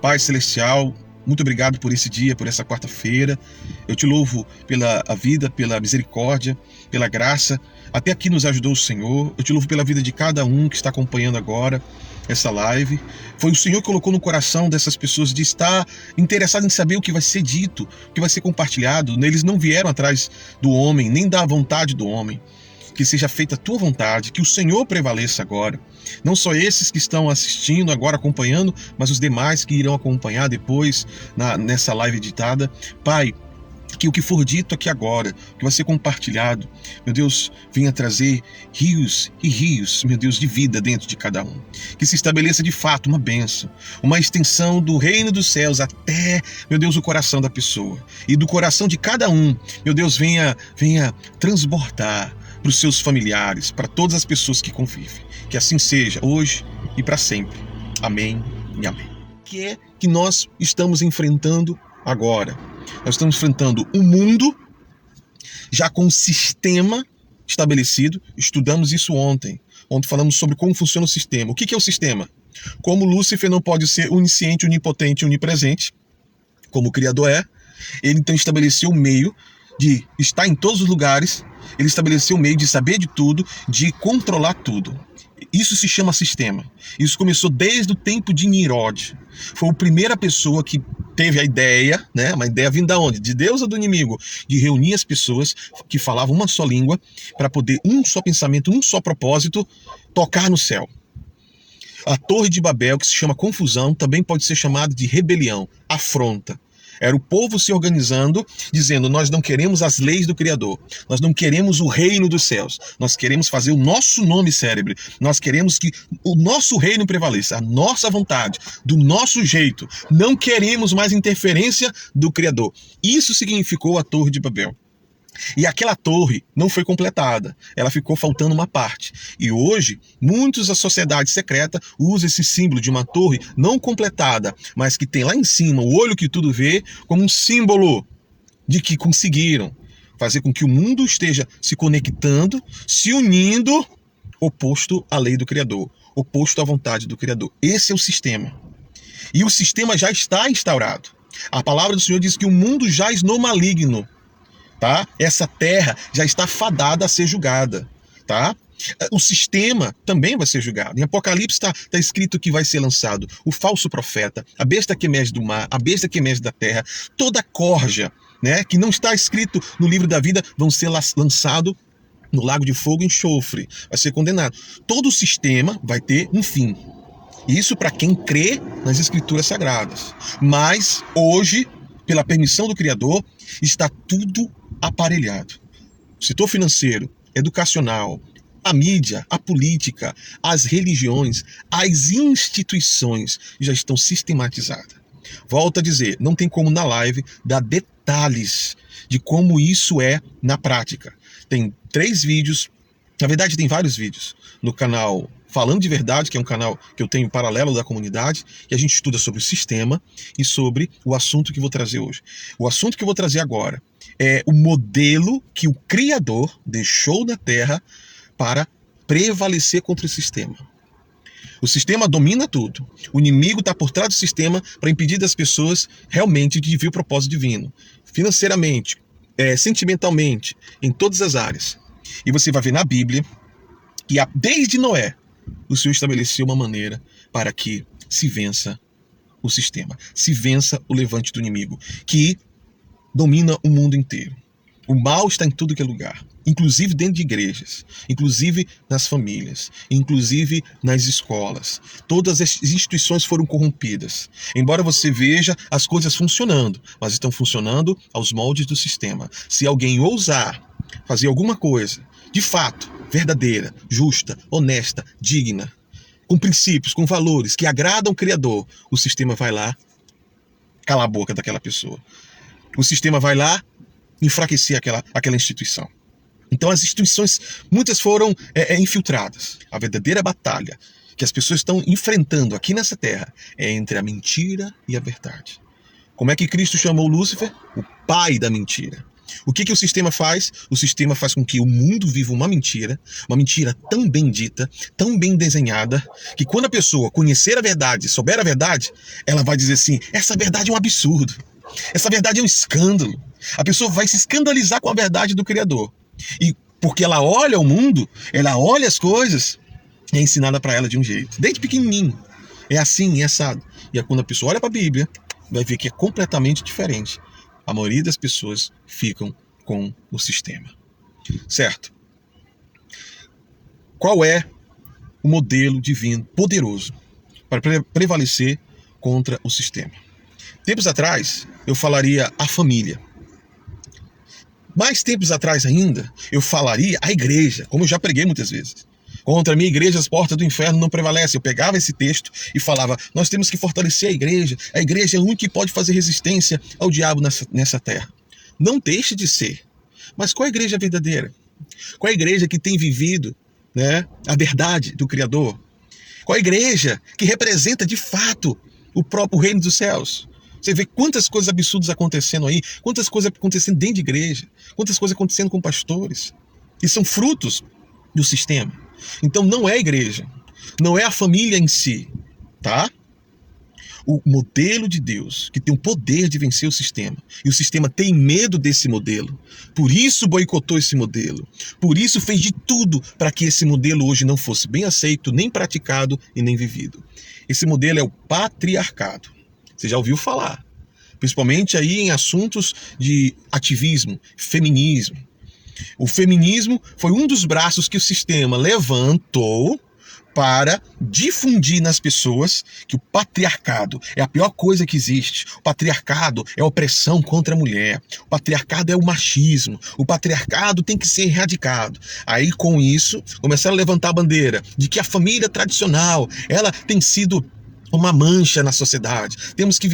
Pai Celestial, muito obrigado por esse dia, por essa quarta-feira. Eu te louvo pela vida, pela misericórdia, pela graça. Até aqui nos ajudou o Senhor. Eu te louvo pela vida de cada um que está acompanhando agora essa live. Foi o Senhor que colocou no coração dessas pessoas de estar interessado em saber o que vai ser dito, o que vai ser compartilhado. Eles não vieram atrás do homem, nem da vontade do homem. Que seja feita a tua vontade, que o Senhor prevaleça agora. Não só esses que estão assistindo agora, acompanhando, mas os demais que irão acompanhar depois nessa live editada. Pai, que o que for dito aqui agora, que vai ser compartilhado, meu Deus, venha trazer rios e rios, meu Deus, de vida dentro de cada um. Que se estabeleça de fato uma bênção, uma extensão do reino dos céus até, meu Deus, o coração da pessoa. E do coração de cada um, meu Deus, venha transbordar para os seus familiares, para todas as pessoas que convivem. Que assim seja, hoje e para sempre. Amém e amém. O que é que nós estamos enfrentando agora? Nós estamos enfrentando um mundo já com um sistema estabelecido. Estudamos isso ontem. Ontem falamos sobre como funciona o sistema. O que é o sistema? Como Lúcifer não pode ser onisciente, onipotente e onipresente, como o Criador é, ele então estabeleceu o meio de estar em todos os lugares. Ele estabeleceu o meio de saber de tudo, de controlar tudo. Isso se chama sistema. Isso começou desde o tempo de Nimrod. Foi a primeira pessoa que teve a ideia, né? Uma ideia vinda de onde? De Deus ou do inimigo? De reunir as pessoas que falavam uma só língua para poder, um só pensamento, um só propósito, tocar no céu. A Torre de Babel, que se chama confusão, também pode ser chamada de rebelião, afronta. Era o povo se organizando, dizendo: nós não queremos as leis do Criador, nós não queremos o reino dos céus, nós queremos fazer o nosso nome célebre, nós queremos que o nosso reino prevaleça, a nossa vontade, do nosso jeito, não queremos mais interferência do Criador. Isso significou a Torre de Babel. E aquela torre não foi completada, ela ficou faltando uma parte. E hoje, muitos da sociedade secreta usam esse símbolo de uma torre não completada, mas que tem lá em cima o olho que tudo vê, como um símbolo de que conseguiram fazer com que o mundo esteja se conectando, se unindo, oposto à lei do Criador, oposto à vontade do Criador. Esse é o sistema. E o sistema já está instaurado. A palavra do Senhor diz que o mundo jaz no maligno. Tá? Essa terra já está fadada a ser julgada. Tá? O sistema também vai ser julgado. Em Apocalipse está escrito que vai ser lançado o falso profeta, a besta que emerge do mar, a besta que emerge da terra, toda corja, né, que não está escrito no livro da vida, vão ser lançado no lago de fogo e enxofre, vai ser condenado. Todo o sistema vai ter um fim. Isso para quem crê nas escrituras sagradas. Mas hoje, pela permissão do Criador, está tudo aparelhado. O setor financeiro, educacional, a mídia, a política, as religiões, as instituições já estão sistematizadas. Volto a dizer, não tem como na live dar detalhes de como isso é na prática. Tem 3 vídeos, na verdade tem vários vídeos, no canal Falando de Verdade, que é um canal que eu tenho paralelo da comunidade, que a gente estuda sobre o sistema e sobre o assunto que vou trazer hoje. O assunto que eu vou trazer agora é o modelo que o Criador deixou na Terra para prevalecer contra o sistema. O sistema domina tudo. O inimigo está por trás do sistema para impedir das pessoas realmente de viver o propósito divino. Financeiramente, sentimentalmente, em todas as áreas. E você vai ver na Bíblia que desde Noé, o Senhor estabeleceu uma maneira para que se vença o sistema, se vença o levante do inimigo, que domina o mundo inteiro. O mal está em tudo que é lugar, inclusive dentro de igrejas, inclusive nas famílias, inclusive nas escolas. Todas as instituições foram corrompidas. Embora você veja as coisas funcionando, mas estão funcionando aos moldes do sistema. Se alguém ousar fazer alguma coisa, de fato, verdadeira, justa, honesta, digna, com princípios, com valores que agradam o Criador, o sistema vai lá calar a boca daquela pessoa. O sistema vai lá enfraquecer aquela instituição. Então as instituições, muitas foram infiltradas. A verdadeira batalha que as pessoas estão enfrentando aqui nessa terra é entre a mentira e a verdade. Como é que Cristo chamou Lúcifer? O pai da mentira. O que o sistema faz? O sistema faz com que o mundo viva uma mentira tão bem dita, tão bem desenhada, que quando a pessoa conhecer a verdade, souber a verdade, ela vai dizer assim, essa verdade é um absurdo, essa verdade é um escândalo. A pessoa vai se escandalizar com a verdade do Criador. E porque ela olha o mundo, ela olha as coisas, é ensinada para ela de um jeito, desde pequenininho. É assim, é assado. E aí, quando a pessoa olha para a Bíblia, vai ver que é completamente diferente. A maioria das pessoas ficam com o sistema. Certo? Qual é o modelo divino poderoso para prevalecer contra o sistema? Tempos atrás, eu falaria a família. Mais tempos atrás ainda, eu falaria a igreja, como eu já preguei muitas vezes. Contra a minha igreja as portas do inferno não prevalecem. Eu pegava esse texto e falava, nós temos que fortalecer a igreja é a única que pode fazer resistência ao diabo nessa terra. Não deixe de ser. Mas qual é a igreja verdadeira? Qual é a igreja que tem vivido, né, a verdade do Criador? Qual é a igreja que representa de fato o próprio reino dos céus? Você vê quantas coisas absurdas acontecendo aí, quantas coisas acontecendo dentro de igreja, quantas coisas acontecendo com pastores, e são frutos do sistema. Então não é a igreja, não é a família em si, tá? O modelo de Deus, que tem o poder de vencer o sistema, e o sistema tem medo desse modelo, por isso boicotou esse modelo, por isso fez de tudo para que esse modelo hoje não fosse bem aceito, nem praticado e nem vivido. Esse modelo é o patriarcado. Você já ouviu falar, principalmente aí em assuntos de ativismo, feminismo. O feminismo foi um dos braços que o sistema levantou para difundir nas pessoas que o patriarcado é a pior coisa que existe. O patriarcado é a opressão contra a mulher. O patriarcado é o machismo. O patriarcado tem que ser erradicado. Aí, com isso, começaram a levantar a bandeira de que a família tradicional, ela tem sido uma mancha na sociedade. Temos que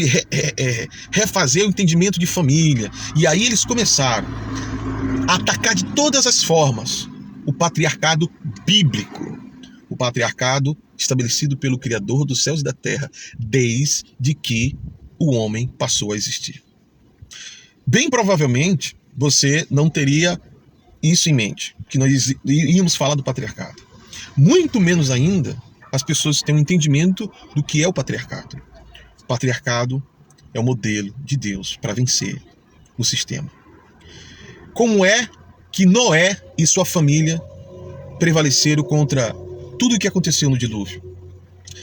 refazer o entendimento de família. E aí eles começaram a atacar de todas as formas o patriarcado bíblico. O patriarcado estabelecido pelo Criador dos céus e da terra, desde que o homem passou a existir. Bem provavelmente, você não teria isso em mente, que nós íamos falar do patriarcado. Muito menos ainda, as pessoas têm um entendimento do que é o patriarcado. O patriarcado é o modelo de Deus para vencer o sistema. Como é que Noé e sua família prevaleceram contra tudo o que aconteceu no dilúvio?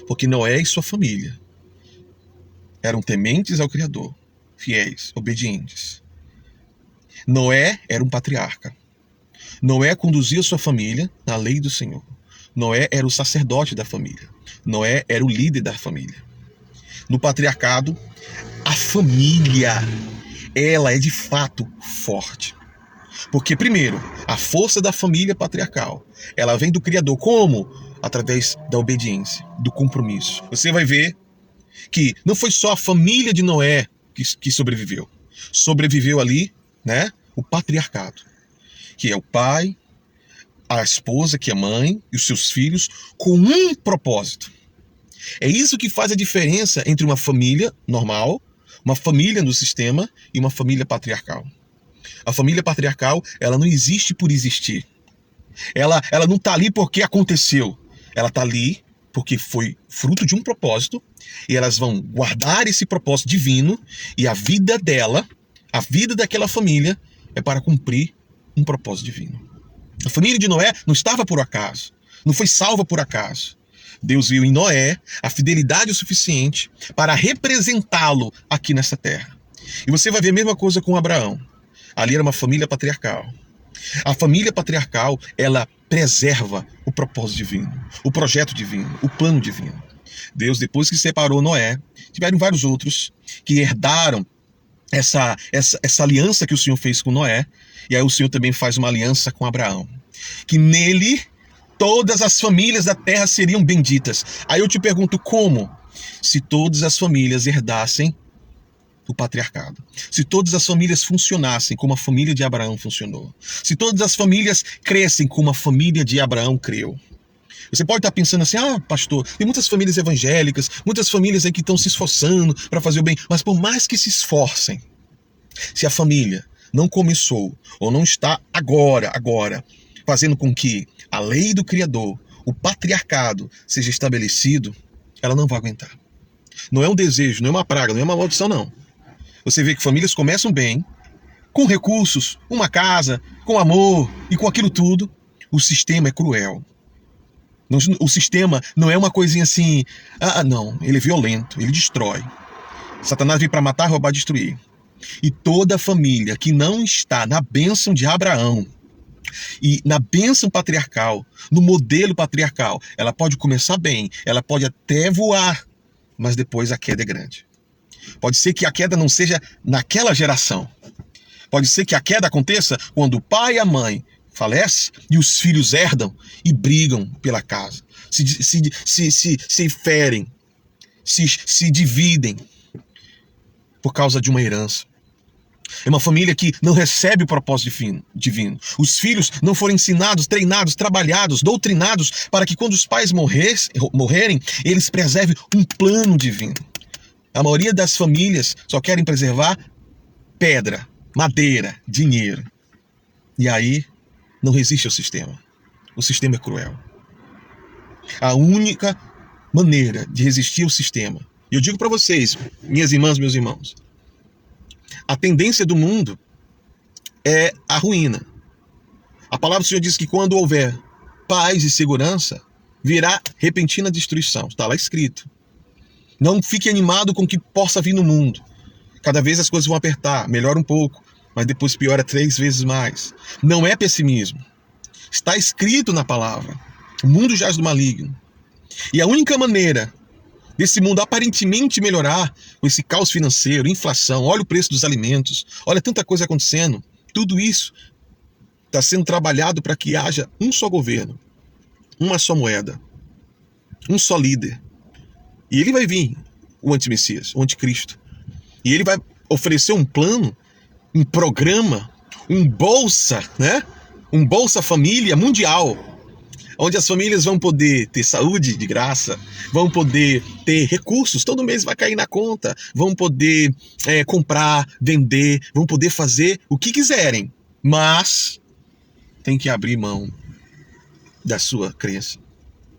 Porque Noé e sua família eram tementes ao Criador, fiéis, obedientes. Noé era um patriarca. Noé conduzia sua família na lei do Senhor. Noé era o sacerdote da família. Noé era o líder da família. No patriarcado, a família, ela é de fato forte. Porque, primeiro, a força da família patriarcal, ela vem do Criador. Como? Através da obediência, do compromisso. Você vai ver que não foi só a família de Noé que sobreviveu. Sobreviveu ali, né, o patriarcado, que é o pai, a esposa, que é a mãe, e os seus filhos, com um propósito. É isso que faz a diferença entre uma família normal, uma família no sistema e uma família patriarcal. A família patriarcal, ela não existe por existir. Ela não está ali porque aconteceu. Ela está ali porque foi fruto de um propósito, e elas vão guardar esse propósito divino, e a vida dela, a vida daquela família, é para cumprir um propósito divino. A família de Noé não estava por acaso, não foi salva por acaso. Deus viu em Noé a fidelidade o suficiente para representá-lo aqui nessa terra. E você vai ver a mesma coisa com Abraão. Ali era uma família patriarcal. A família patriarcal, ela preserva o propósito divino, o projeto divino, o plano divino. Deus, depois que separou Noé, tiveram vários outros que herdaram essa aliança que o Senhor fez com Noé, e aí o Senhor também faz uma aliança com Abraão, que nele todas as famílias da terra seriam benditas. Aí eu te pergunto, como? Se todas as famílias herdassem o patriarcado, se todas as famílias funcionassem como a família de Abraão funcionou, se todas as famílias crescem como a família de Abraão creu. Você pode estar pensando assim, pastor, tem muitas famílias evangélicas, muitas famílias aí que estão se esforçando para fazer o bem, mas por mais que se esforcem, se a família não começou, ou não está agora, fazendo com que a lei do Criador, o patriarcado, seja estabelecido, ela não vai aguentar. Não é um desejo, não é uma praga, não é uma maldição, não. Você vê que famílias começam bem, com recursos, uma casa, com amor e com aquilo tudo. O sistema é cruel. O sistema não é uma coisinha assim, não, ele é violento, ele destrói. Satanás veio para matar, roubar, destruir. E toda família que não está na bênção de Abraão e na bênção patriarcal, no modelo patriarcal, ela pode começar bem, ela pode até voar, mas depois a queda é grande. Pode ser que a queda não seja naquela geração. Pode ser que a queda aconteça quando o pai e a mãe falecem e os filhos herdam e brigam pela casa. Se ferem, se dividem por causa de uma herança. É uma família que não recebe o propósito divino. Os filhos não foram ensinados, treinados, trabalhados, doutrinados para que quando os pais morrerem, eles preservem um plano divino. A maioria das famílias só querem preservar pedra, madeira, dinheiro. E aí não resiste ao sistema. O sistema é cruel. A única maneira de resistir ao sistema, e eu digo para vocês, minhas irmãs, meus irmãos, a tendência do mundo é a ruína. A palavra do Senhor diz que quando houver paz e segurança, virá repentina destruição. Está lá escrito. Não fique animado com o que possa vir no mundo. Cada vez as coisas vão apertar, melhora um pouco, mas depois piora 3 vezes mais. Não é pessimismo. Está escrito na palavra. O mundo jaz do maligno. E a única maneira desse mundo aparentemente melhorar, com esse caos financeiro, inflação, olha o preço dos alimentos, olha tanta coisa acontecendo, tudo isso está sendo trabalhado para que haja um só governo, uma só moeda, um só líder. E ele vai vir, o antimessias, o anticristo. E ele vai oferecer um plano, um programa, um bolsa, né? Um Bolsa Família mundial, onde as famílias vão poder ter saúde de graça, vão poder ter recursos, todo mês vai cair na conta, vão poder comprar, vender, vão poder fazer o que quiserem, mas tem que abrir mão da sua crença,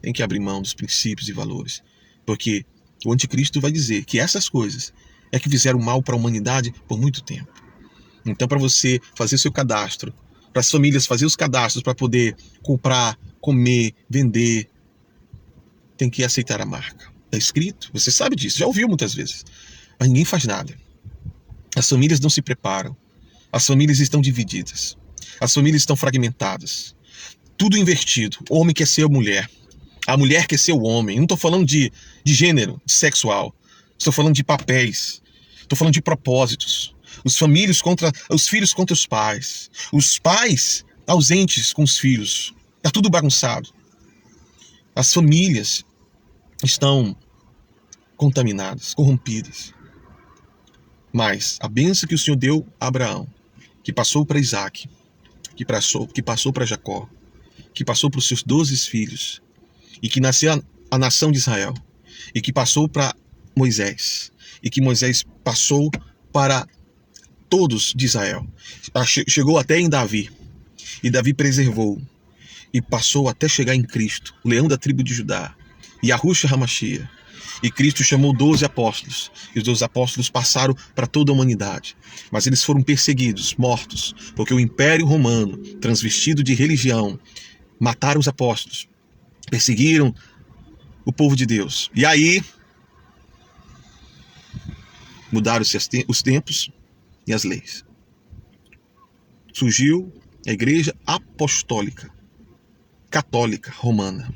tem que abrir mão dos princípios e valores, porque o anticristo vai dizer que essas coisas é que fizeram mal para a humanidade por muito tempo. Então, para você fazer seu cadastro, para as famílias fazer os cadastros para poder comprar, comer, vender, tem que aceitar a marca. Está escrito, você sabe disso, já ouviu muitas vezes, mas ninguém faz nada. As famílias não se preparam, as famílias estão divididas, as famílias estão fragmentadas, tudo invertido. O homem quer ser a mulher quer ser o homem. Não estou falando de gênero, de sexual, estou falando de papéis, estou falando de propósitos. Os filhos contra os pais ausentes com os filhos. Está tudo bagunçado. As famílias estão contaminadas, corrompidas. Mas a bênção que o Senhor deu a Abraão, que passou para Isaac, que passou para Jacó, que passou para os seus 12 filhos, e que nasceu a nação de Israel, e que passou para Moisés, e que Moisés passou para todos de Israel. Chegou até em Davi, e Davi preservou, e passou até chegar em Cristo, o leão da tribo de Judá, Yahushua HaMashiach. E Cristo chamou 12 apóstolos, e os 12 apóstolos passaram para toda a humanidade. Mas eles foram perseguidos, mortos, porque o Império Romano, transvestido de religião, mataram os apóstolos, perseguiram o povo de Deus. E aí, mudaram-se os tempos e as leis. Surgiu a Igreja Apostólica, Católica, Romana.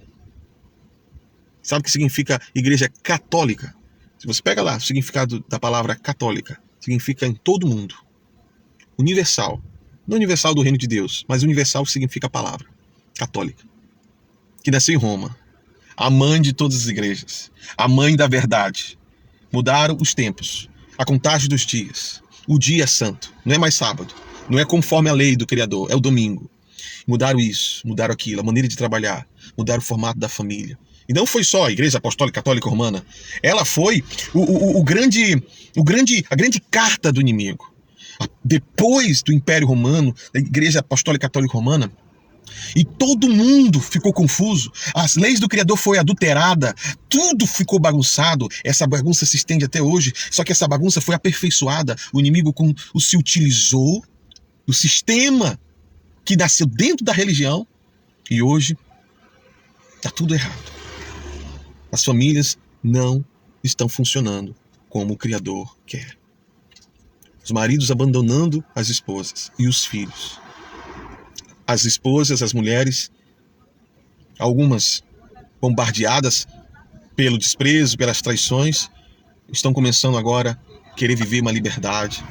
Sabe o que significa Igreja Católica? Se você pega lá o significado da palavra católica, significa em todo o mundo. Universal. Não universal do reino de Deus, mas universal significa a palavra. Católica. Que nasceu em Roma. A mãe de todas as igrejas. A mãe da verdade. Mudaram os tempos. A contagem dos dias. O dia é santo. Não é mais sábado. Não é conforme a lei do Criador. É o domingo. Mudaram isso, mudaram aquilo. A maneira de trabalhar. Mudaram o formato da família. E não foi só a Igreja Apostólica Católica Romana. Ela foi a grande carta do inimigo. depois do Império Romano, da Igreja Apostólica Católica Romana, e todo mundo ficou confuso, as leis do Criador foi adulterada, tudo ficou bagunçado, essa bagunça se estende até hoje, só que essa bagunça foi aperfeiçoada, o inimigo se utilizou do sistema que nasceu dentro da religião, e hoje está tudo errado. As famílias não estão funcionando como o Criador quer. Os maridos abandonando as esposas e os filhos. As esposas, as mulheres, algumas bombardeadas pelo desprezo, pelas traições, estão começando agora a querer viver uma liberdade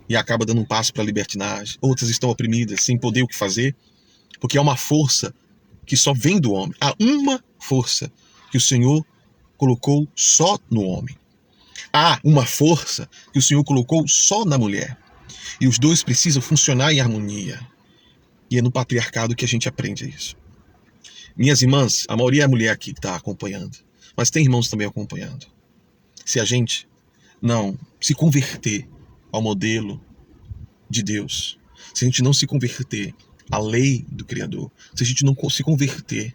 e acaba dando um passo para a libertinagem. Outras estão oprimidas, sem poder o que fazer, porque há uma força que só vem do homem. Há uma força que o Senhor colocou só no homem. Há uma força que o Senhor colocou só na mulher. E os dois precisam funcionar em harmonia. E é no patriarcado que a gente aprende isso. Minhas irmãs, a maioria é a mulher aqui que está acompanhando, mas tem irmãos também acompanhando. Se a gente não se converter ao modelo de Deus, se a gente não se converter à lei do Criador, se a gente não se converter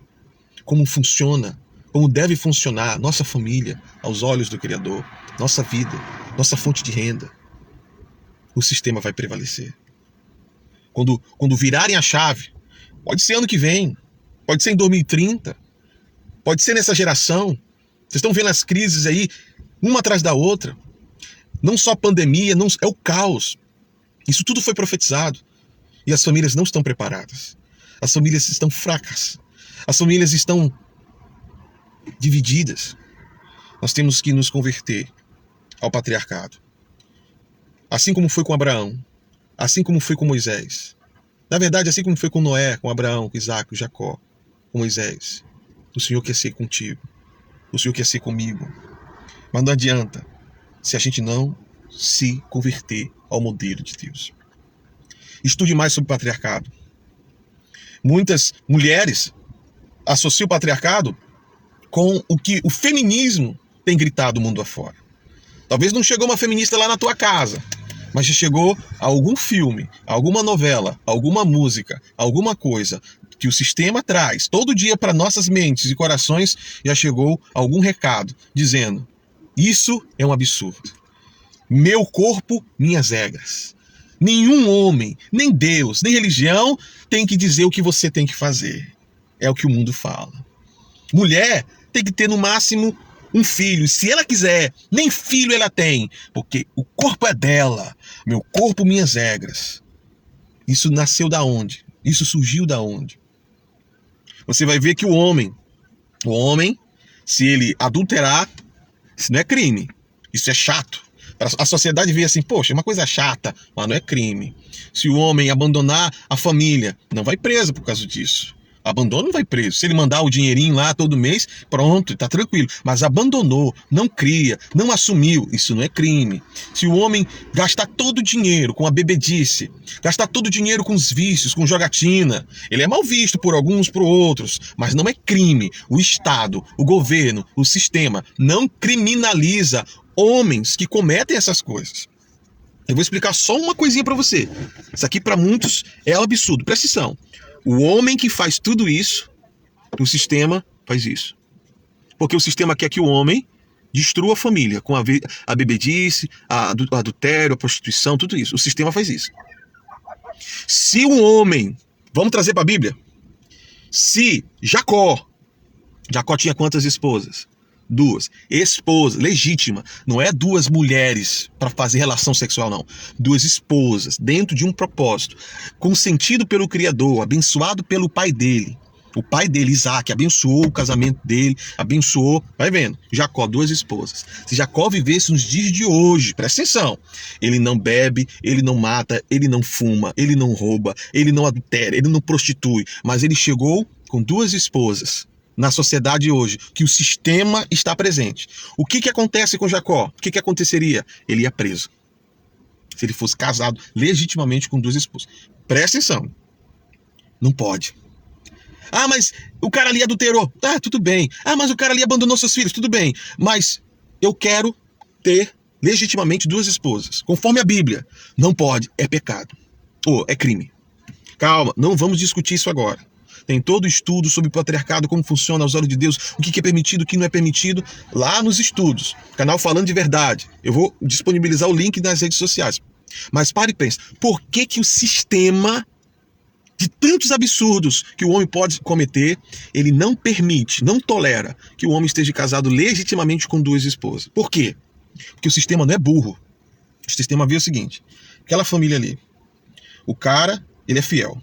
como funciona, como deve funcionar nossa família aos olhos do Criador, nossa vida, nossa fonte de renda, o sistema vai prevalecer. Quando virarem a chave, pode ser ano que vem, pode ser em 2030, pode ser nessa geração. Vocês estão vendo as crises aí, uma atrás da outra. Não só a pandemia, é o caos. Isso tudo foi profetizado. E as famílias não estão preparadas. As famílias estão fracas. As famílias estão divididas. Nós temos que nos converter ao patriarcado. Assim como foi com Abraão. Assim como foi com Moisés. Na verdade, assim como foi com Noé, com Abraão, com Isaac, com Jacó, com Moisés. O Senhor quer ser contigo. O Senhor quer ser comigo. Mas não adianta se a gente não se converter ao modelo de Deus. Estude mais sobre o patriarcado. Muitas mulheres associam o patriarcado com o que o feminismo tem gritado o mundo afora. Talvez não chegou uma feminista lá na tua casa, mas já chegou a algum filme, alguma novela, alguma música, alguma coisa que o sistema traz todo dia para nossas mentes e corações, já chegou algum recado dizendo: isso é um absurdo. Meu corpo, minhas regras. Nenhum homem, nem Deus, nem religião tem que dizer o que você tem que fazer. É o que o mundo fala. Mulher tem que ter no máximo um filho. Se ela quiser, nem filho ela tem, porque o corpo é dela. Meu corpo, minhas regras. Isso nasceu da onde? Isso surgiu da onde? Você vai ver que o homem, se ele adulterar, isso não é crime. Isso é chato. A sociedade vê assim, poxa, é uma coisa chata, mas não é crime. Se o homem abandonar a família, não vai preso por causa disso. Abandono não vai preso. Se ele mandar o dinheirinho lá todo mês, pronto, tá tranquilo. Mas abandonou, não cria, não assumiu, isso não é crime. Se o homem gastar todo o dinheiro com a bebedice, gastar todo o dinheiro com os vícios, com jogatina, ele é mal visto por alguns, por outros, mas não é crime. O Estado, o governo, o sistema não criminaliza homens que cometem essas coisas. Eu vou explicar só uma coisinha para você. Isso aqui para muitos é um absurdo. Presta atenção. O homem que faz tudo isso, o sistema faz isso. Porque o sistema quer que o homem destrua a família com a bebedice, o adultério, a prostituição, tudo isso. O sistema faz isso. Se o homem, vamos trazer para a Bíblia, se Jacó tinha quantas esposas? 2. Esposa, legítima. Não é 2 mulheres para fazer relação sexual, não. 2 esposas, dentro de um propósito. Consentido pelo Criador, abençoado pelo pai dele. O pai dele, Isaac, abençoou o casamento dele, abençoou. Vai vendo, Jacó, 2 esposas. Se Jacó vivesse nos dias de hoje, presta atenção. Ele não bebe, ele não mata, ele não fuma, ele não rouba, ele não adultera, ele não prostitui. Mas ele chegou com 2 esposas. Na sociedade hoje, que o sistema está presente. O que acontece com Jacó? O que aconteceria? Ele ia preso. Se ele fosse casado legitimamente com 2 esposas. Presta atenção. Não pode. Ah, mas o cara ali adulterou. Ah, tudo bem. Ah, mas o cara ali abandonou seus filhos. Tudo bem. Mas eu quero ter legitimamente duas esposas, conforme a Bíblia, não pode, é pecado, ou é crime. Calma, não vamos discutir isso agora. Tem todo o estudo sobre o patriarcado, como funciona aos olhos de Deus, o que é permitido, o que não é permitido, lá nos estudos. Canal Falando de Verdade. Eu vou disponibilizar o link nas redes sociais. Mas pare e pense, por que o sistema de tantos absurdos que o homem pode cometer, ele não permite, não tolera que o homem esteja casado legitimamente com duas esposas? Por quê? Porque o sistema não é burro. O sistema vê o seguinte, aquela família ali, o cara, ele é fiel.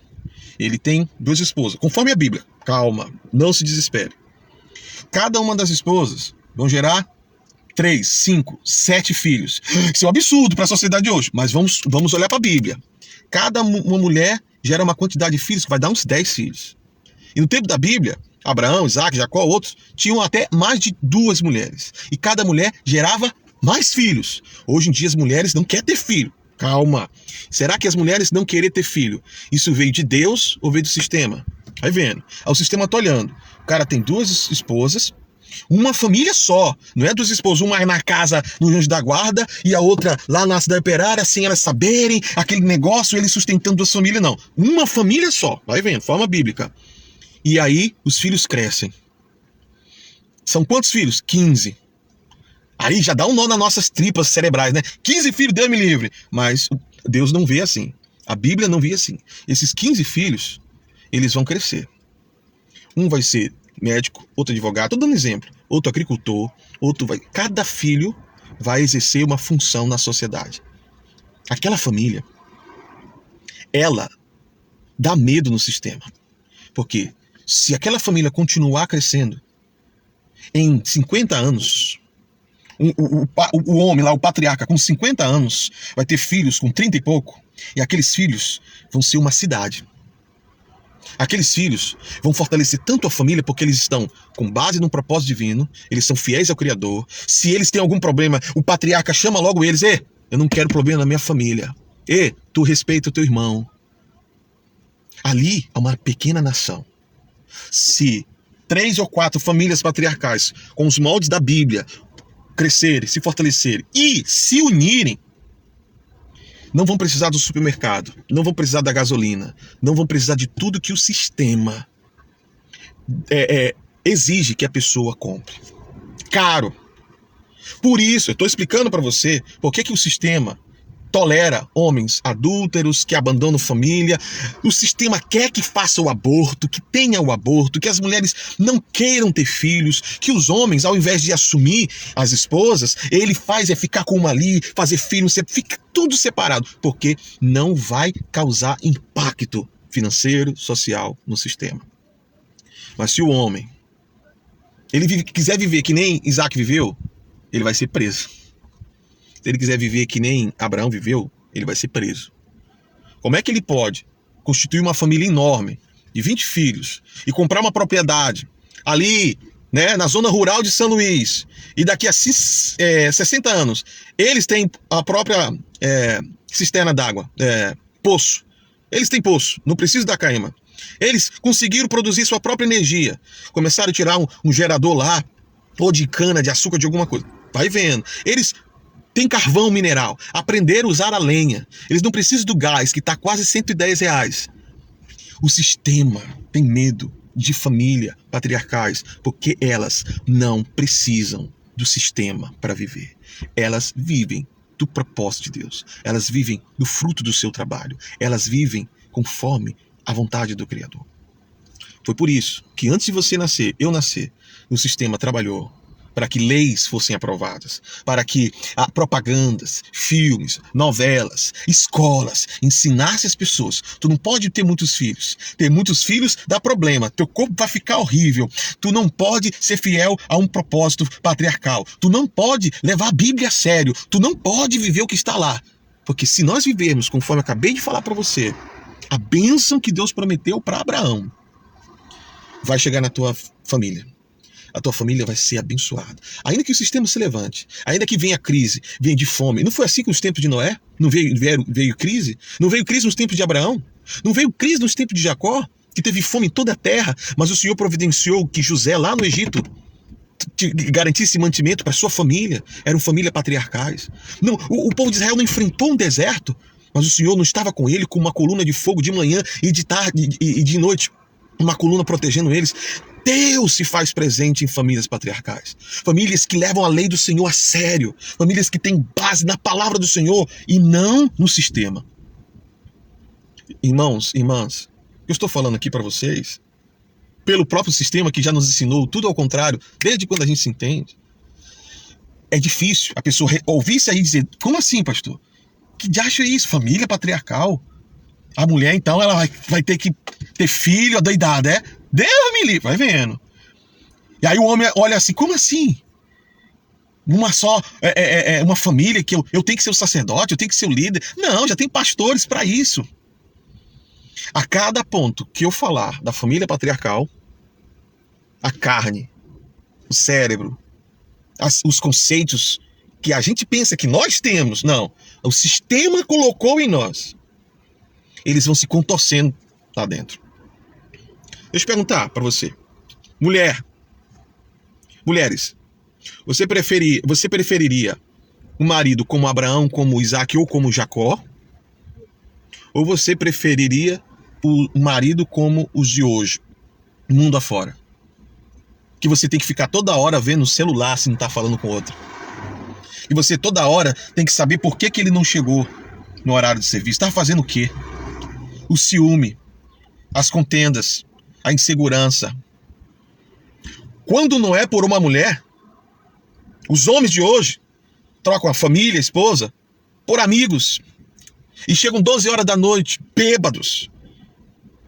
Ele tem duas esposas, conforme a Bíblia. Calma, não se desespere. Cada uma das esposas vão gerar 3, 5, 7 filhos. Isso é um absurdo para a sociedade de hoje, mas vamos olhar para a Bíblia. Cada uma mulher gera uma quantidade de filhos que vai dar uns 10 filhos. E no tempo da Bíblia, Abraão, Isaac, Jacó, outros, tinham até mais de 2 mulheres. E cada mulher gerava mais filhos. Hoje em dia as mulheres não querem ter filho. Calma. Será que as mulheres não querem ter filho? Isso veio de Deus ou veio do sistema? Vai vendo. O sistema está olhando. O cara tem 2 esposas, uma família só. Não é 2 esposas, uma na casa no Anjo da Guarda e a outra lá na cidade operária, sem elas saberem, aquele negócio, ele sustentando 2 famílias, não. Uma família só. Vai vendo, forma bíblica. E aí os filhos crescem. São quantos filhos? 15. Aí já dá um nó nas nossas tripas cerebrais, né? 15 filhos, Deus me livre. Mas Deus não vê assim. A Bíblia não vê assim. Esses 15 filhos, eles vão crescer. Um vai ser médico, outro advogado, tô dando exemplo. Outro agricultor, outro vai... Cada filho vai exercer uma função na sociedade. Aquela família, ela dá medo no sistema. Porque se aquela família continuar crescendo, em 50 anos... O homem lá, o patriarca, com 50 anos, vai ter filhos com 30 e pouco, e aqueles filhos vão ser uma cidade. Aqueles filhos vão fortalecer tanto a família, porque eles estão com base no propósito divino, eles são fiéis ao Criador. Se eles têm algum problema, o patriarca chama logo eles, eu não quero problema na minha família. Tu respeita o teu irmão. Ali é uma pequena nação. Se 3 ou 4 famílias patriarcais, com os moldes da Bíblia, crescerem, se fortalecerem e se unirem, não vão precisar do supermercado, não vão precisar da gasolina, não vão precisar de tudo que o sistema exige que a pessoa compre. Caro. Por isso, eu estou explicando para você por que o sistema tolera homens adúlteros, que abandonam família. O sistema quer que faça o aborto, que tenha o aborto, que as mulheres não queiram ter filhos, que os homens, ao invés de assumir as esposas, ele faz ficar com uma ali, fazer filhos, fica tudo separado, porque não vai causar impacto financeiro, social no sistema. Mas se o homem quiser viver que nem Isaac viveu, ele vai ser preso. Se ele quiser viver que nem Abraão viveu, ele vai ser preso. Como é que ele pode constituir uma família enorme, de 20 filhos, e comprar uma propriedade ali, né, na zona rural de São Luís, e daqui a 60 anos, eles têm a própria cisterna d'água, poço. Eles têm poço, não precisa da Caima. Eles conseguiram produzir sua própria energia. Começaram a tirar um gerador lá, ou de cana, de açúcar, de alguma coisa. Vai vendo. Eles tem carvão mineral, aprenderam a usar a lenha. Eles não precisam do gás, que está quase R$110. O sistema tem medo de família patriarcais, porque elas não precisam do sistema para viver. Elas vivem do propósito de Deus. Elas vivem do fruto do seu trabalho. Elas vivem conforme a vontade do Criador. Foi por isso que antes de você nascer, eu nascer, o sistema trabalhou para que leis fossem aprovadas, para que propagandas, filmes, novelas, escolas ensinassem as pessoas. Tu não pode ter muitos filhos. Ter muitos filhos dá problema. Teu corpo vai ficar horrível. Tu não pode ser fiel a um propósito patriarcal. Tu não pode levar a Bíblia a sério. Tu não pode viver o que está lá. Porque se nós vivermos, conforme eu acabei de falar para você, a bênção que Deus prometeu para Abraão vai chegar na tua família. A tua família vai ser abençoada. Ainda que o sistema se levante, ainda que venha crise, venha de fome. Não foi assim que nos tempos de Noé? Não veio crise? Não veio crise nos tempos de Abraão? Não veio crise nos tempos de Jacó? Que teve fome em toda a terra, mas o Senhor providenciou que José, lá no Egito, garantisse mantimento para sua família. Eram famílias patriarcais. Não, o povo de Israel não enfrentou um deserto, mas o Senhor não estava com ele com uma coluna de fogo de manhã e de tarde e de noite, uma coluna protegendo eles. Deus se faz presente em famílias patriarcais. Famílias que levam a lei do Senhor a sério. Famílias que têm base na palavra do Senhor e não no sistema. Irmãos, irmãs, eu estou falando aqui para vocês pelo próprio sistema que já nos ensinou tudo ao contrário, desde quando a gente se entende. É difícil a pessoa ouvir isso aí e dizer, como assim, pastor? Que diacho é isso? Família patriarcal? A mulher, então, ela vai ter que ter filho adoidado, é? Deus me livre, vai vendo. E aí o homem olha assim, como assim? Uma família que eu tenho que ser o sacerdote, eu tenho que ser o líder. Não, já tem pastores para isso. A cada ponto que eu falar da família patriarcal, a carne, o cérebro, os conceitos que a gente pensa que nós temos, não, o sistema colocou em nós, eles vão se contorcendo lá dentro. Deixa eu perguntar para você, mulheres, você preferiria um marido como Abraão, como Isaac ou como Jacó? Ou você preferiria um marido como os de hoje, mundo afora? Que você tem que ficar toda hora vendo o celular se não está falando com outro. E você toda hora tem que saber por que ele não chegou no horário de serviço. Está fazendo o quê? O ciúme, as contendas, a insegurança. Quando não é por uma mulher, os homens de hoje trocam a família, a esposa, por amigos. E chegam 12 horas da noite, bêbados.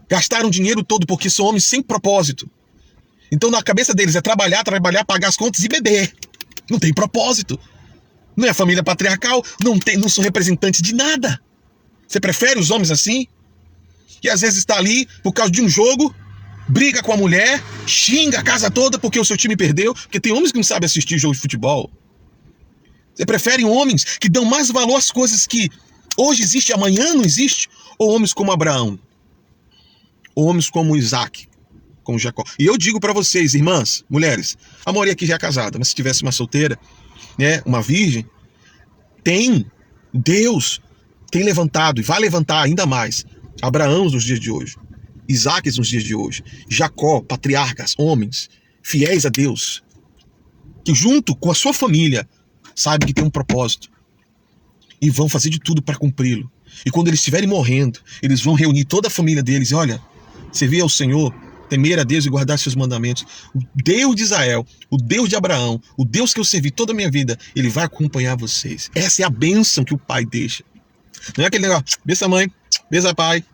Gastaram o dinheiro todo porque são homens sem propósito. Então na cabeça deles é trabalhar, pagar as contas e beber. Não tem propósito. Não é família patriarcal, não são representantes de nada. Você prefere os homens assim? E às vezes está ali por causa de um jogo, briga com a mulher, xinga a casa toda porque o seu time perdeu, porque tem homens que não sabem assistir jogo de futebol. Você prefere homens que dão mais valor às coisas que hoje existe, amanhã não existe? Ou homens como Abraão? Ou homens como Isaac? Como Jacó? E eu digo para vocês, irmãs, mulheres, a maioria aqui já é casada, mas se tivesse uma solteira, né, uma virgem, Deus tem levantado e vai levantar ainda mais Abraão nos dias de hoje, Isaac nos dias de hoje, Jacó, patriarcas, homens, fiéis a Deus, que junto com a sua família, sabem que tem um propósito e vão fazer de tudo para cumpri-lo. E quando eles estiverem morrendo, eles vão reunir toda a família deles e olha, servir ao Senhor, temer a Deus e guardar seus mandamentos. O Deus de Israel, o Deus de Abraão, o Deus que eu servi toda a minha vida, ele vai acompanhar vocês. Essa é a bênção que o pai deixa. Não é aquele negócio, bença mãe, bença pai,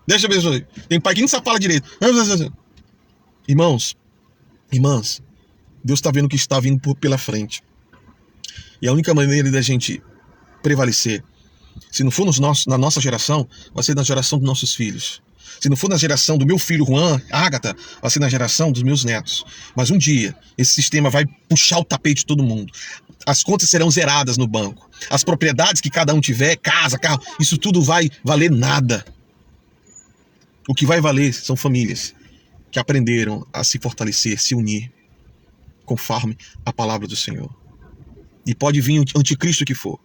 deixa eu abençoar. Tem pai que nem fala direito. Irmãos, irmãs, Deus está vendo o que está vindo pela frente. E a única maneira da gente prevalecer, se não for na nossa geração, vai ser na geração dos nossos filhos. Se não for na geração do meu filho Juan, Ágata, vai ser na geração dos meus netos. Mas um dia, esse sistema vai puxar o tapete de todo mundo. As contas serão zeradas no banco. As propriedades que cada um tiver, casa, carro, isso tudo vai valer nada. O que vai valer são famílias que aprenderam a se fortalecer, se unir, conforme a palavra do Senhor. E pode vir o anticristo que for.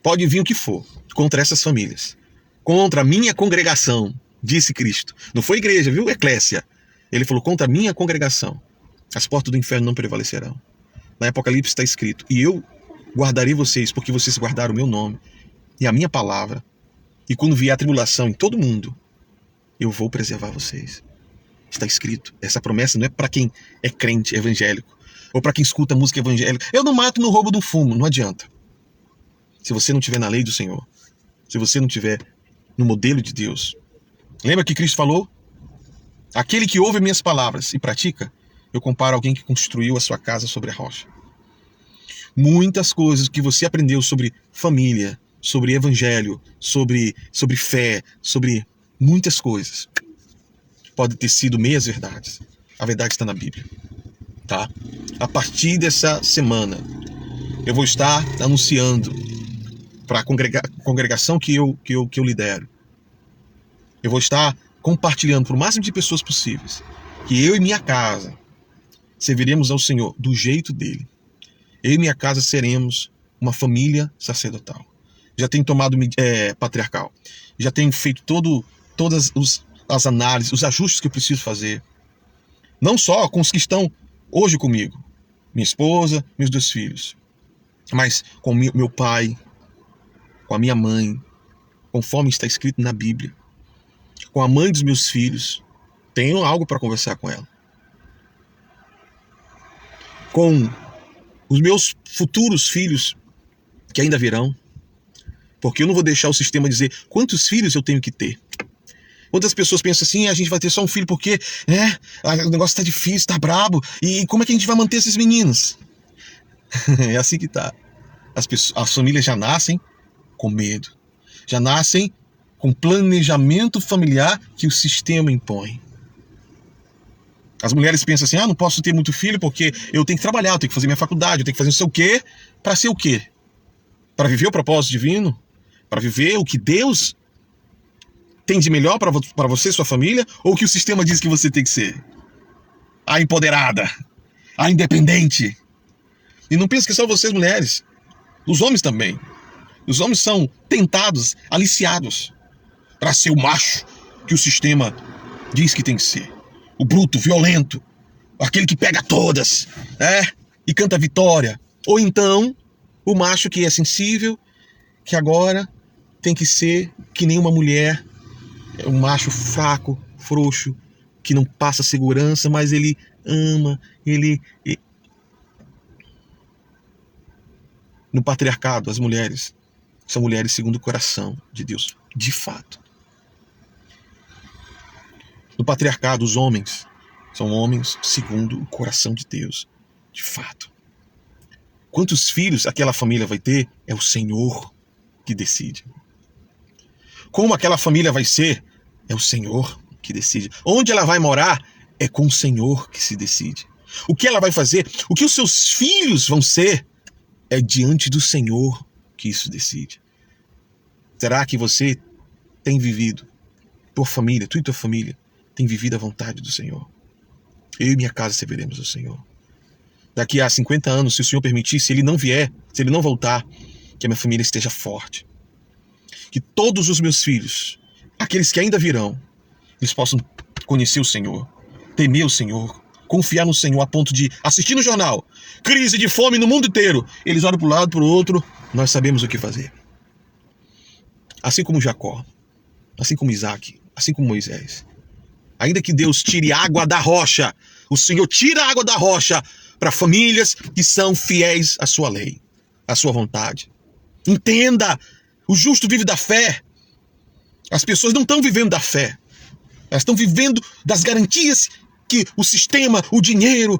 Pode vir o que for contra essas famílias. Contra a minha congregação, disse Cristo. Não foi igreja, viu? Eclésia. Ele falou, contra a minha congregação, as portas do inferno não prevalecerão. Na Apocalipse está escrito, e eu guardarei vocês, porque vocês guardaram o meu nome e a minha palavra. E quando vier a tribulação em todo mundo, eu vou preservar vocês. Está escrito. Essa promessa não é para quem é crente evangélico, ou para quem escuta música evangélica. Eu não mato, não roubo, não fumo. Não adianta. Se você não estiver na lei do Senhor, se você não estiver no modelo de Deus. Lembra que Cristo falou? Aquele que ouve minhas palavras e pratica, eu comparo a alguém que construiu a sua casa sobre a rocha. Muitas coisas que você aprendeu sobre família, sobre evangelho, sobre fé, sobre muitas coisas, pode ter sido meias verdades. A verdade está na Bíblia. Tá? A partir dessa semana, eu vou estar anunciando para a congregação que eu lidero. Eu vou estar compartilhando para o máximo de pessoas possíveis que eu e minha casa serviremos ao Senhor do jeito dele. Eu e minha casa seremos uma família sacerdotal. Já tenho tomado patriarcal. Já tenho feito todas as análises, os ajustes que eu preciso fazer. Não só com os que estão hoje comigo, minha esposa, meus 2 filhos, mas com meu pai, com a minha mãe, conforme está escrito na Bíblia, com a mãe dos meus filhos. Tenho algo para conversar com ela. Com os meus futuros filhos que ainda virão, porque eu não vou deixar o sistema dizer quantos filhos eu tenho que ter. Quantas pessoas pensam assim, a gente vai ter só um filho porque o negócio está difícil, está brabo, e como é que a gente vai manter esses meninos? É assim que tá. As famílias já nascem com medo, já nascem com planejamento familiar que o sistema impõe. As mulheres pensam assim, não posso ter muito filho porque eu tenho que trabalhar, eu tenho que fazer minha faculdade, eu tenho que fazer não sei o quê, para ser o quê? Para viver o propósito divino? Para viver o que Deus tem de melhor para você e sua família? Ou o que o sistema diz que você tem que ser? A empoderada, a independente. E não pense que só vocês mulheres, os homens também. Os homens são tentados, aliciados para ser o macho que o sistema diz que tem que ser. O bruto, violento, aquele que pega todas, e canta vitória. Ou então, o macho que é sensível, que agora tem que ser que nem uma mulher, um macho fraco, frouxo, que não passa segurança, mas ele ama, No patriarcado, as mulheres são mulheres segundo o coração de Deus, de fato. No patriarcado, os homens são homens segundo o coração de Deus, de fato. Quantos filhos aquela família vai ter, é o Senhor que decide. Como aquela família vai ser, é o Senhor que decide. Onde ela vai morar, é com o Senhor que se decide. O que ela vai fazer, o que os seus filhos vão ser, é diante do Senhor que isso decide. Será que você tem vivido, tua família, tu e tua família, tem vivido a vontade do Senhor? Eu e minha casa serviremos ao Senhor. Daqui a 50 anos, se o Senhor permitir, se Ele não vier, se Ele não voltar, que a minha família esteja forte. Que todos os meus filhos, aqueles que ainda virão, eles possam conhecer o Senhor, temer o Senhor, confiar no Senhor a ponto de assistir no jornal, crise de fome no mundo inteiro, eles olham para um lado, para o outro, nós sabemos o que fazer. Assim como Jacó, assim como Isaac, assim como Moisés. Ainda que Deus tire água da rocha, o Senhor tira a água da rocha para famílias que são fiéis à sua lei, à sua vontade. Entenda, o justo vive da fé. As pessoas não estão vivendo da fé. Elas estão vivendo das garantias que o sistema, o dinheiro,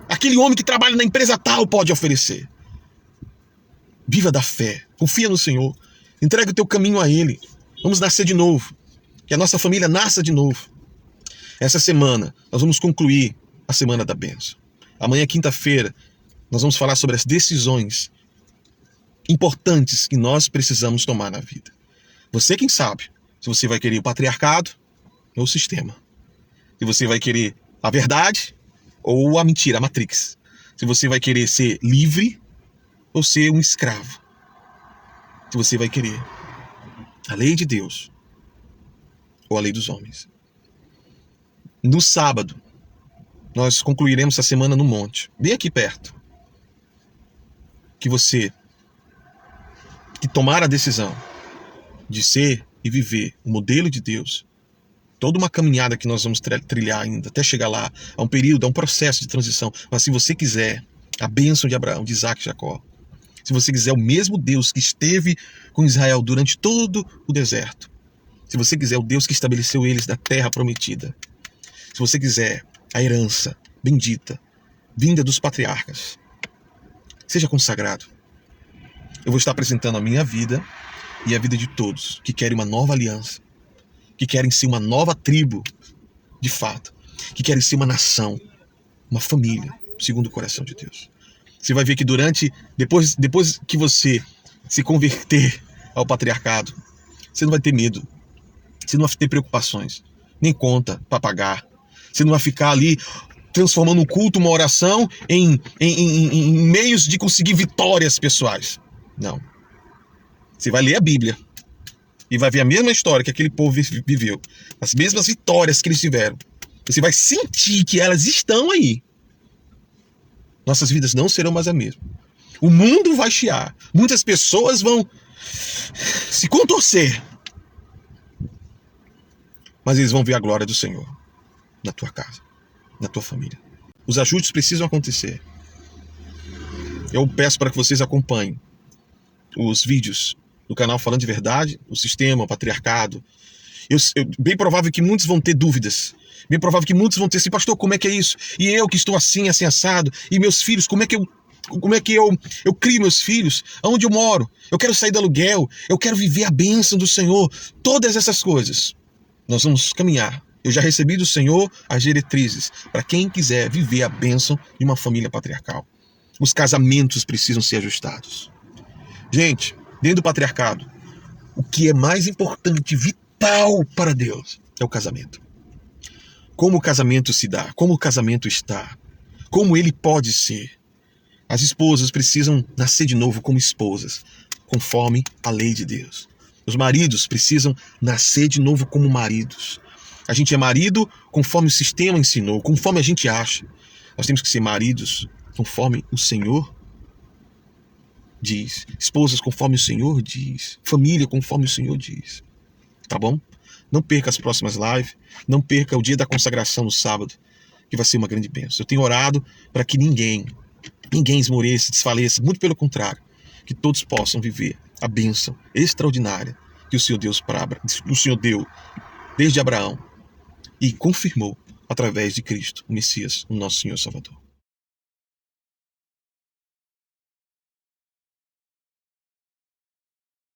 aquele homem que trabalha na empresa tal pode oferecer. Viva da fé, confia no Senhor, entrega o teu caminho a Ele. Vamos nascer de novo, que a nossa família nasça de novo. Essa semana nós vamos concluir a Semana da Bênção. Amanhã, quinta-feira, nós vamos falar sobre as decisões importantes que nós precisamos tomar na vida. Você quem sabe se você vai querer o patriarcado ou o sistema. Se você vai querer a verdade ou a mentira, a Matrix. Se você vai querer ser livre ou ser um escravo. Se você vai querer a lei de Deus ou a lei dos homens. No sábado, nós concluiremos essa semana no monte, bem aqui perto. Que você que tomar a decisão de ser e viver o modelo de Deus, toda uma caminhada que nós vamos trilhar ainda, até chegar lá, a um período, a um processo de transição. Mas se você quiser a bênção de Abraão, de Isaac e Jacó, se você quiser o mesmo Deus que esteve com Israel durante todo o deserto, se você quiser o Deus que estabeleceu eles da terra prometida, se você quiser a herança bendita, vinda dos patriarcas, seja consagrado. Eu vou estar apresentando a minha vida e a vida de todos que querem uma nova aliança, que querem ser uma nova tribo, de fato, que querem ser uma nação, uma família, segundo o coração de Deus. Você vai ver que depois que você se converter ao patriarcado, você não vai ter medo, você não vai ter preocupações, nem conta para pagar, você não vai ficar ali transformando um culto, uma oração em meios de conseguir vitórias pessoais. Não. Você vai ler a Bíblia e vai ver a mesma história que aquele povo viveu, as mesmas vitórias que eles tiveram. Você vai sentir que elas estão aí. Nossas vidas não serão mais a mesma. O mundo vai chiar. Muitas pessoas vão se contorcer. Mas eles vão ver a glória do Senhor na tua casa, na tua família. Os ajustes precisam acontecer. Eu peço para que vocês acompanhem os vídeos do canal Falando de Verdade, o sistema, o patriarcado. Bem provável que muitos vão ter dúvidas. Bem provável que muitos vão ter assim, pastor, como é que é isso? E eu que estou assim, assim, assado. E meus filhos, como é que eu crio meus filhos? Aonde eu moro? Eu quero sair do aluguel. Eu quero viver a bênção do Senhor. Todas essas coisas. Nós vamos caminhar. Eu já recebi do Senhor as diretrizes para quem quiser viver a bênção de uma família patriarcal. Os casamentos precisam ser ajustados. Gente, dentro do patriarcado, o que é mais importante, vital para Deus, é o casamento. Como o casamento se dá, como o casamento está, como ele pode ser. As esposas precisam nascer de novo como esposas, conforme a lei de Deus. Os maridos precisam nascer de novo como maridos. A gente é marido conforme o sistema ensinou, conforme a gente acha. Nós temos que ser maridos conforme o Senhor diz. Esposas conforme o Senhor diz. Família conforme o Senhor diz. Tá bom? Não perca as próximas lives. Não perca o dia da consagração no sábado, que vai ser uma grande bênção. Eu tenho orado para que ninguém esmoreça, desfaleça. Muito pelo contrário. Que todos possam viver a bênção extraordinária que o Senhor deu desde Abraão e confirmou através de Cristo, o Messias, o nosso Senhor Salvador.